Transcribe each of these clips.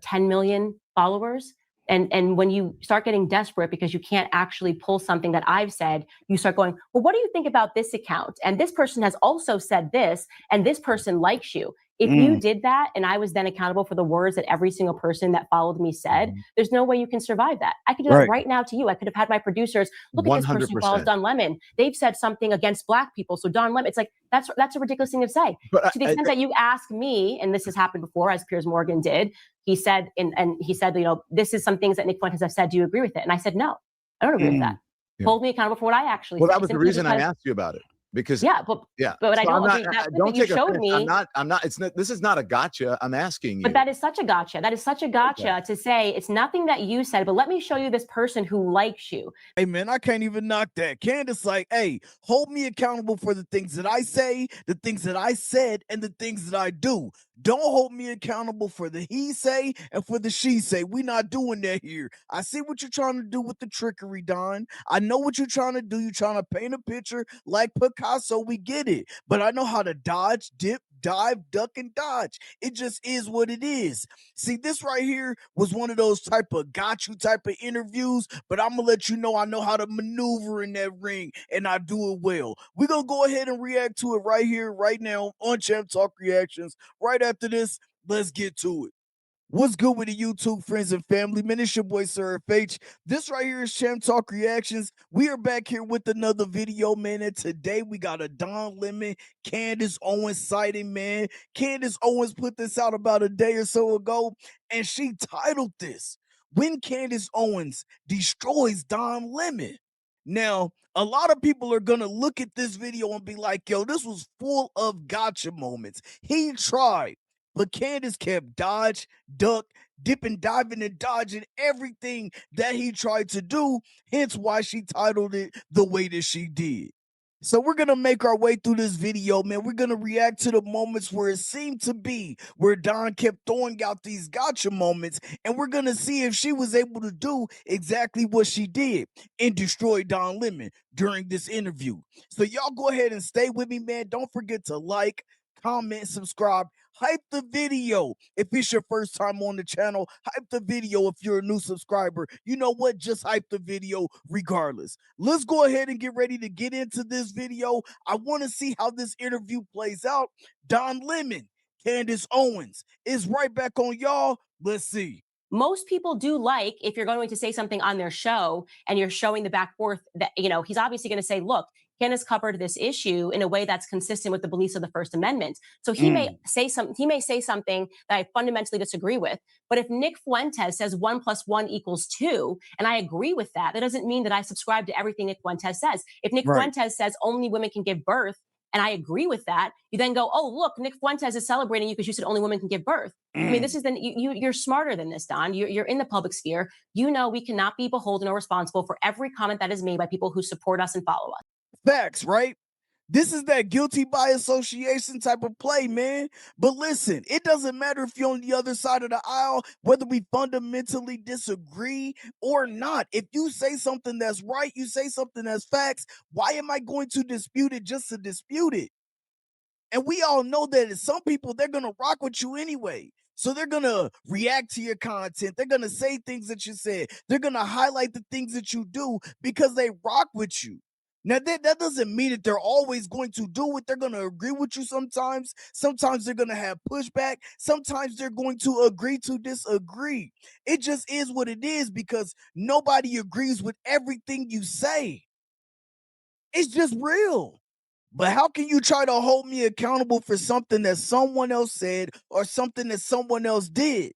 10 million followers. And when you start getting desperate because you can't actually pull something that I've said, you start going, well, what do you think about this account? And this person has also said this, and this person likes you. If you did that, and I was then accountable for the words that every single person that followed me said, there's no way you can survive that. I could do that right now to you. I could have had my producers look at this person who follows Don Lemon. They've said something against Black people. So Don Lemon, it's like, that's a ridiculous thing to say. But to the extent that you ask me, and this has happened before, as Piers Morgan did, he said, this is some things that Nick Fuentes have said. Do you agree with it? And I said, no, I don't agree with that. Hold me accountable for what I actually said. Well, that was the reason I asked you about it. Because but I don't agree. Don't you showed me. I'm not. It's not. This is not a gotcha. I'm asking you. But that is such a gotcha. That is such a gotcha to say it's nothing that you said, but let me show you this person who likes you. Hey man, I can't even knock that. Candace, like, hey, hold me accountable for the things that I say, the things that I said, and the things that I do. Don't hold me accountable for the he say and for the she say. We're not doing that here. I see what you're trying to do with the trickery, Don. I know what you're trying to do. You're trying to paint a picture like Picasso. We get it. But I know how to dodge, dip, dive, duck, and dodge. It just is what it is. See, this right here was one of those type of got you type of interviews, but I'm going to let you know I know how to maneuver in that ring, and I do it well. We're going to go ahead and react to it right here, right now on Champ Talk Reactions. Right after this, let's get to it. What's good with the YouTube friends and family? Man, it's your boy Sir FH. This right here is Champ Talk Reactions. We are back here with another video, man. And today we got a Don Lemon, Candace Owens sighting, man. Candace Owens put this out about a day or so ago, and she titled this, "When Candace Owens Destroys Don Lemon." Now, a lot of people are going to look at this video and be like, yo, this was full of gotcha moments. He tried. But Candace kept dodge, duck, dipping, diving, and dodging everything that he tried to do. Hence why she titled it the way that she did. So we're going to make our way through this video, man. We're going to react to the moments where it seemed to be where Don kept throwing out these gotcha moments. And we're going to see if she was able to do exactly what she did and destroy Don Lemon during this interview. So y'all go ahead and stay with me, man. Don't forget to like, comment, subscribe, hype the video if it's your first time on the channel, hype the video if you're a new subscriber. You know what? Just hype the video regardless. Let's go ahead and get ready to get into this video. I want to see how this interview plays out. Don Lemon, Candace Owens is right back on y'all. Let's see. Most people do like, if you're going to say something on their show and you're showing the back forth, that, he's obviously going to say, look, Candace covered this issue in a way that's consistent with the beliefs of the First Amendment. So he may say something that I fundamentally disagree with. But if Nick Fuentes says 1 + 1 = 2, and I agree with that, that doesn't mean that I subscribe to everything Nick Fuentes says. If Nick Fuentes says only women can give birth, and I agree with that, you then go, oh, look, Nick Fuentes is celebrating you because you said only women can give birth. I mean, this is you're smarter than this, Don. You're in the public sphere. You know we cannot be beholden or responsible for every comment that is made by people who support us and follow us. Facts, right? This is that guilty by association type of play, man. But listen, it doesn't matter if you're on the other side of the aisle, whether we fundamentally disagree or not. If you say something that's right, you say something that's facts, why am I going to dispute it just to dispute it? And we all know that some people, they're going to rock with you anyway. So they're going to react to your content. They're going to say things that you said. They're going to highlight the things that you do because they rock with you. Now, that doesn't mean that they're always going to do it. They're going to agree with you sometimes. Sometimes they're going to have pushback. Sometimes they're going to agree to disagree. It just is what it is because nobody agrees with everything you say. It's just real. But how can you try to hold me accountable for something that someone else said or something that someone else did?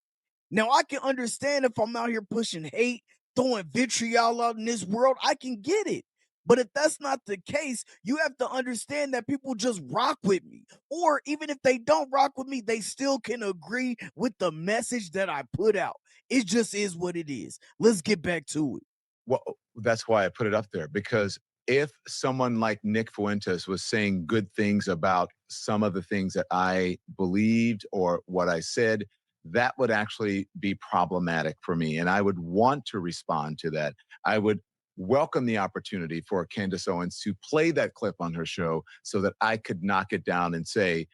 Now, I can understand if I'm out here pushing hate, throwing vitriol out in this world, I can get it. But if that's not the case, you have to understand that people just rock with me. Or even if they don't rock with me, they still can agree with the message that I put out. It just is what it is. Let's get back to it. Well, that's why I put it up there, because if someone like Nick Fuentes was saying good things about some of the things that I believed or what I said, that would actually be problematic for me. And I would want to respond to that. I would welcome the opportunity for Candace Owens to play that clip on her show so that I could knock it down and say,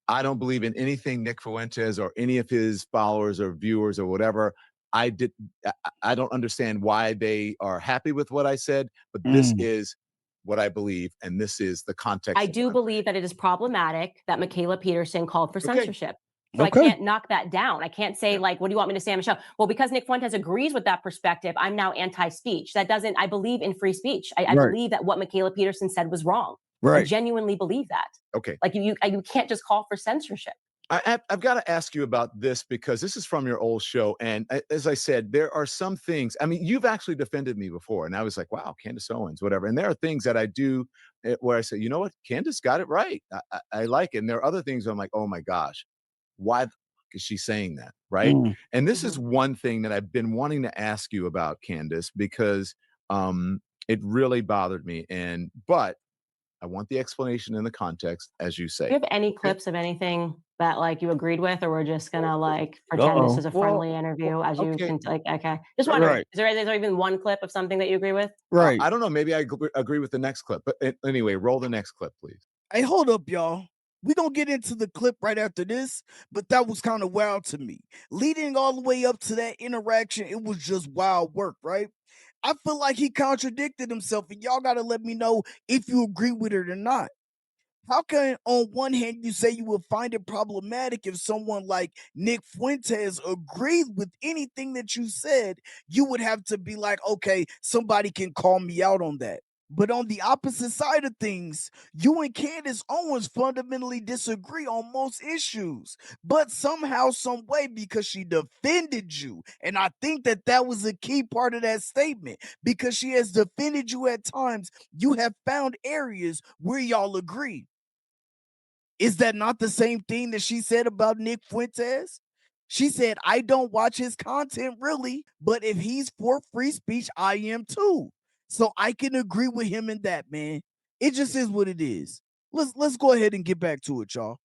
I don't believe in anything Nick Fuentes or any of his followers or viewers or whatever. I did. I don't understand why they are happy with what I said, but this Mm. is what I believe, and this is the context. I do believe that it is problematic that Michaela Peterson called for Okay. censorship. So I Okay. can't knock that down. I can't say, like, what do you want me to say, Michelle? Well, because Nick Fuentes agrees with that perspective, I'm now anti-speech. That doesn't, I believe in free speech. I Right. believe that what Michaela Peterson said was wrong. I Right. genuinely believe that. Okay. Like you can't just call for censorship. I've got to ask you about this because this is from your old show. And as I said, there are some things, I mean, you've actually defended me before. And I was like, wow, Candace Owens, whatever. And there are things that I do where I say, you know what? Candace got it right. I like it. And there are other things where I'm like, oh my gosh, why the fuck is she saying that? Right. Mm. And this is one thing that I've been wanting to ask you about, Candace, because it really bothered me. But I want the explanation in the context, as you Do say. you have any Okay? clips of anything that like you agreed with, or we're just gonna like pretend this Uh-oh. is a friendly interview as you Okay. can like, okay. Just wondering, Right. is there even one clip of something that you agree with? Right. I don't know. Maybe I agree with the next clip. But anyway, roll the next clip, please. Hey, hold up, y'all. We gonna get into the clip right after this, but that was kind of wild to me. Leading all the way up to that interaction, it was just wild work, right? I feel like he contradicted himself, and y'all gotta let me know if you agree with it or not. How can, on one hand, you say you would find it problematic if someone like Nick Fuentes agreed with anything that you said? You would have to be like, okay, somebody can call me out on that. But on the opposite side of things, you and Candace Owens fundamentally disagree on most issues. But somehow, some way, because she defended you, and I think that that was a key part of that statement, because she has defended you at times, you have found areas where y'all agree. Is that not the same thing that she said about Nick Fuentes? She said, I don't watch his content really, but if he's for free speech, I am too. So I can agree with him in that, man. It just is what it is. Let's go ahead and get back to it, y'all.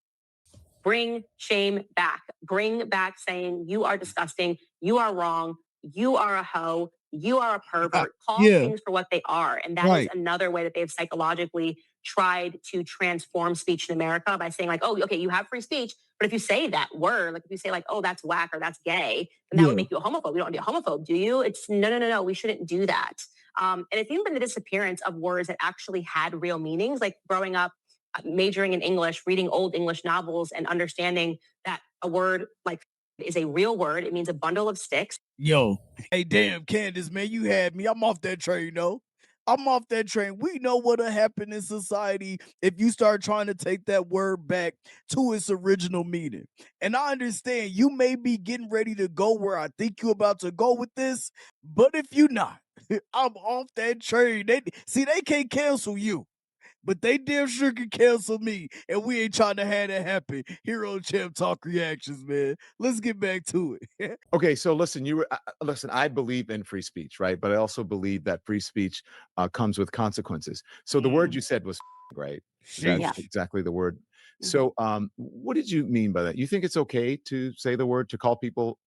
Bring shame back. Bring back saying you are disgusting, you are wrong, you are a hoe, you are a pervert. Call Yeah. things for what they are. And that is Right. another way that they've psychologically tried to transform speech in America by saying, like, oh, okay, you have free speech, but if you say that word, like if you say, like, oh, that's whack or that's gay, then that would Yeah. make you a homophobe. You don't want to be a homophobe, do you? It's no. We shouldn't do that. And it's even been the disappearance of words that actually had real meanings, like growing up majoring in English, reading old English novels, and understanding that a word like is a real word. It means a bundle of sticks. Yo. Hey, damn, Candace, man, you had me. I'm off that train, though. I'm off that train. We know what'll happen in society if you start trying to take that word back to its original meaning. And I understand you may be getting ready to go where I think you're about to go with this, but if you're not, I'm off that train. They can't cancel you, but they damn sure can cancel me, and we ain't trying to have that happen. Hero Champ Talk reactions, man. Let's get back to it. Okay, so listen, listen. I believe in free speech, right? But I also believe that free speech comes with consequences. So the word you said was right. That's Yeah. exactly the word. So, what did you mean by that? You think it's okay to say the word to call people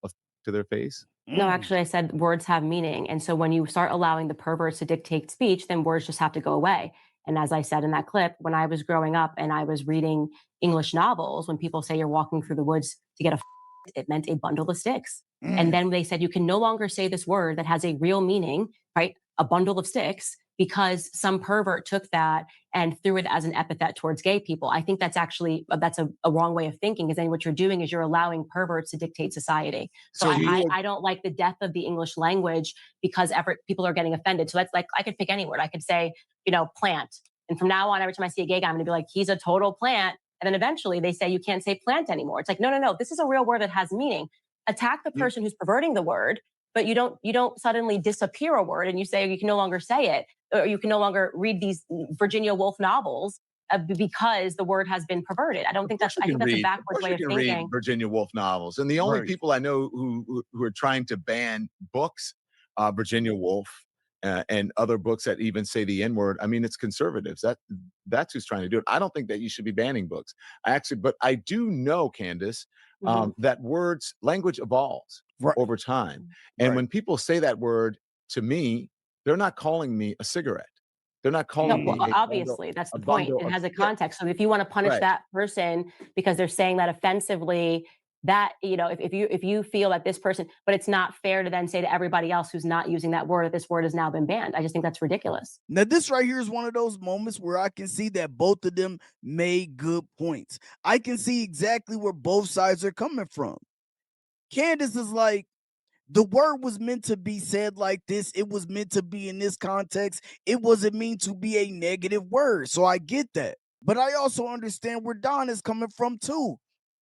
to their face? No, actually, I said words have meaning. And so when you start allowing the perverts to dictate speech, then words just have to go away. And as I said in that clip, when I was growing up and I was reading English novels, when people say you're walking through the woods to get a, it meant a bundle of sticks. And then they said you can no longer say this word that has a real meaning, right? A bundle of sticks, because some pervert took that and threw it as an epithet towards gay people. I think that's actually that's a wrong way of thinking. Because then what you're doing is you're allowing perverts to dictate society. So I don't like the death of the English language because people are getting offended. So that's like I could pick any word. I could say, plant, and from now on, every time I see a gay guy, I'm going to be like, he's a total plant. And then eventually they say you can't say plant anymore. It's like no. This is a real word that has meaning. Attack the person who's perverting the word, but you don't suddenly disappear a word and you say you can no longer say it, or you can no longer read these Virginia Woolf novels because the word has been perverted. I think that's a backwards way of thinking. Read Virginia Woolf novels, and the only people I know who are trying to ban books, Virginia Woolf, and other books that even say the N word. I mean, it's conservatives. That's who's trying to do it. I don't think that you should be banning books. But I do know, Candace, that language evolves over time. And when people say that word to me, they're not calling me a cigarette. They're not No, calling well, me obviously, that's a the point. bundle It of has a yeah, context. So if you want to punish right. that person because they're saying that offensively, that, if you feel that this person, but it's not fair to then say to everybody else who's not using that word that this word has now been banned. I just think that's ridiculous. Now, this right here is one of those moments where I can see that both of them made good points. I can see exactly where both sides are coming from. Candace is like, the word was meant to be said like this. It was meant to be in this context. It wasn't mean to be a negative word. So I get that. But I also understand where Don is coming from too.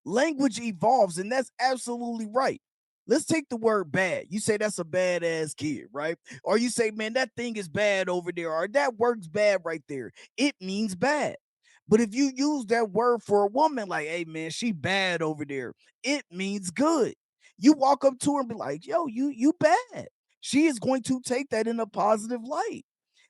Language evolves, and that's absolutely right. Let's take the word bad. You say that's a badass kid, right? Or you say, man, that thing is bad over there, or that work's bad right there. It means bad. But if you use that word for a woman, like, hey, man, she bad over there, it means good. You walk up to her and be like, yo, you bad. She is going to take that in a positive light.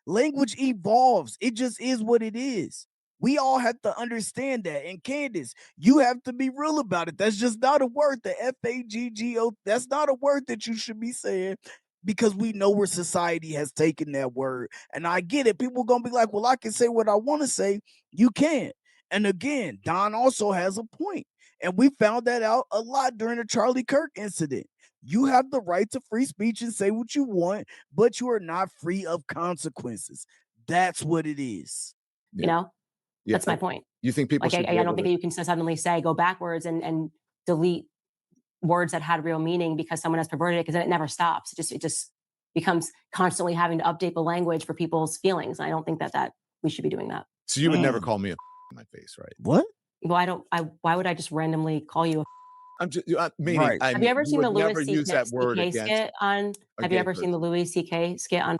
Language evolves. It just is what it is. We all have to understand that. And Candace, you have to be real about it. That's just not a word, the F-A-G-G-O. That's not a word that you should be saying because we know where society has taken that word. And I get it. People are going to be like, well, I can say what I want to say. You can't. And again, Don also has a point. And we found that out a lot during the Charlie Kirk incident. You have the right to free speech and say what you want, but you are not free of consequences. That's what it is. You Yeah. know, Yeah. that's my point. You think people Like, should be I don't able think to that you can suddenly say go backwards and delete words that had real meaning because someone has perverted it because then it never stops. It just becomes constantly having to update the language for people's feelings. And I don't think that we should be doing that. so you would never Mm. call me a in my face, right? What? Well, why would I just randomly call you? I'm just meaning Right. I Have you mean ever you seen the would Louis never use that word C.K. against skit on? a Have you gay ever seen the person. Louis C.K. skit on?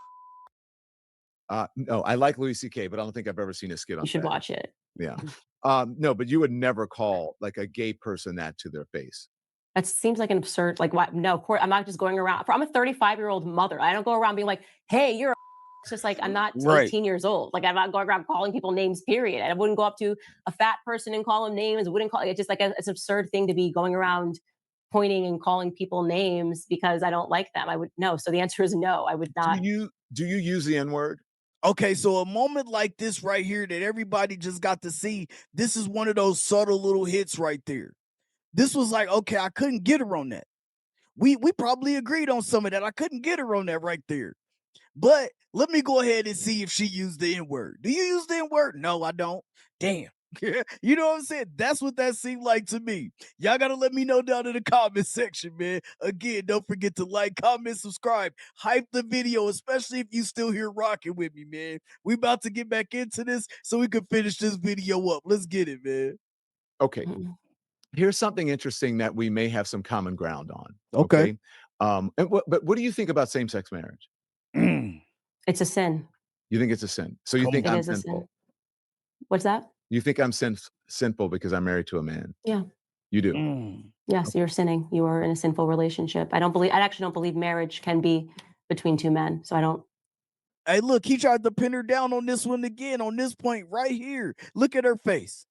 No, I like Louis C.K., but I don't think I've ever seen a skit You on should that. watch it. Yeah. No, but you would never call like a gay person that to their face. That seems like an absurd, like, what? No, I'm not just going around. I'm a 35-year-old mother. I don't go around being like, hey, you're a. It's just like, I'm not Right. 18 years old. Like, I'm not going around calling people names, period. I wouldn't go up to a fat person and call them names. I wouldn't call it's just like it's an absurd thing to be going around pointing and calling people names because I don't like them. I would no. So the answer is no. I would not. Do you use the N-word? Okay, so a moment like this right here that everybody just got to see, this is one of those subtle little hits right there. This was like, okay, I couldn't get her on that. We probably agreed on some of that. I couldn't get her on that right there. But let me go ahead and see if she used the N word. Do you use the N word? No, I don't. Damn. You know what I'm saying? That's what that seemed like to me. Y'all got to let me know down in the comment section, man. Again, don't forget to like, comment, subscribe, hype the video, especially if you still here rocking with me, man. We about to get back into this so we can finish this video up. Let's get it, man. Okay. Mm-mm. Here's something interesting that we may have some common ground on. Okay. Okay. But what do you think about same-sex marriage? Mm, It's a sin. You think it's a sin. So you come think It on. I'm is a sin. sinful. What's that? You think I'm sinful because I'm married to a man. Yeah. You do. Mm. Yes, you're sinning. You are in a sinful relationship. I actually don't believe marriage can be between two men. So I don't. Hey, look, he tried to pin her down on this one again, on this point right here. Look at her face.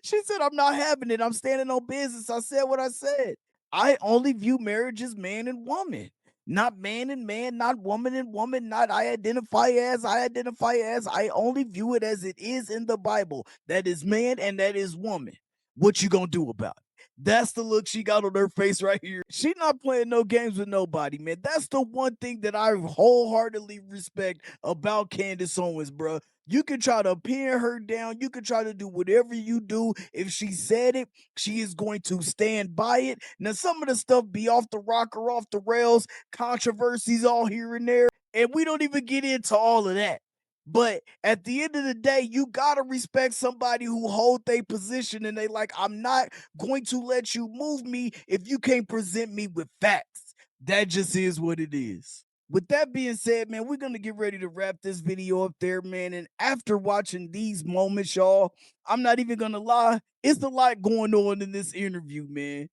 She said, I'm not having it. I'm standing on business. I said what I said. I only view marriage as man and woman, not man and man, not woman and woman, not I identify as, I identify as. I only view it as it is in the Bible. That is man and that is woman. What you gonna do about it? That's the look she got on her face right here. She not playing no games with nobody, man. That's the one thing that I wholeheartedly respect about Candace Owens, bro. You can try to pin her down. You can try to do whatever you do. If she said it, she is going to stand by it. Now, some of the stuff be off the rocker, off the rails, controversies all here and there. And we don't even get into all of that. But at the end of the day, you gotta respect somebody who hold their position and they like, I'm not going to let you move me if you can't present me with facts. That just is what it is. With that being said, man, we're gonna get ready to wrap this video up there, man. And after watching these moments, y'all, I'm not even gonna lie, it's a lot going on in this interview, man.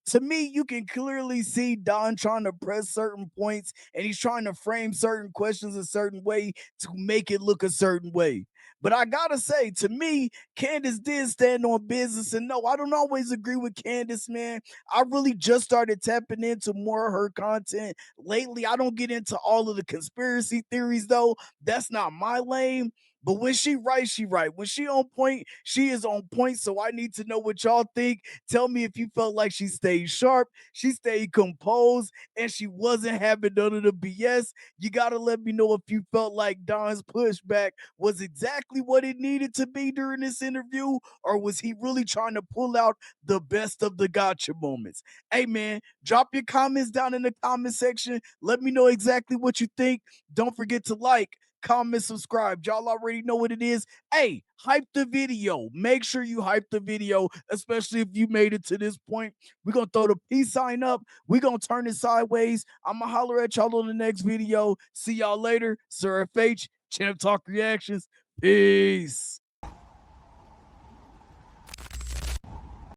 To me, you can clearly see Don trying to press certain points and he's trying to frame certain questions a certain way to make it look a certain way. But I gotta say, to me, Candace did stand on business. And no, I don't always agree with Candace, man. I really just started tapping into more of her content lately. I don't get into all of the conspiracy theories, though. That's not my lane. But when she writes, she right. When she on point, she is on point. So I need to know what y'all think. Tell me if you felt like she stayed sharp, she stayed composed, and she wasn't having none of the BS. You gotta let me know if you felt like Don's pushback was exactly what it needed to be during this interview, or was he really trying to pull out the best of the gotcha moments? Hey man, drop your comments down in the comment section. Let me know exactly what you think. Don't forget to like, comment, subscribe. Y'all already know what it is. Hey, hype the video. Make sure you hype the video, especially if you made it to this point. We're gonna throw the peace sign up. We're gonna turn it sideways. I'ma holler at y'all on the next video. See y'all later. Sir FH, Champ Talk Reactions. Peace.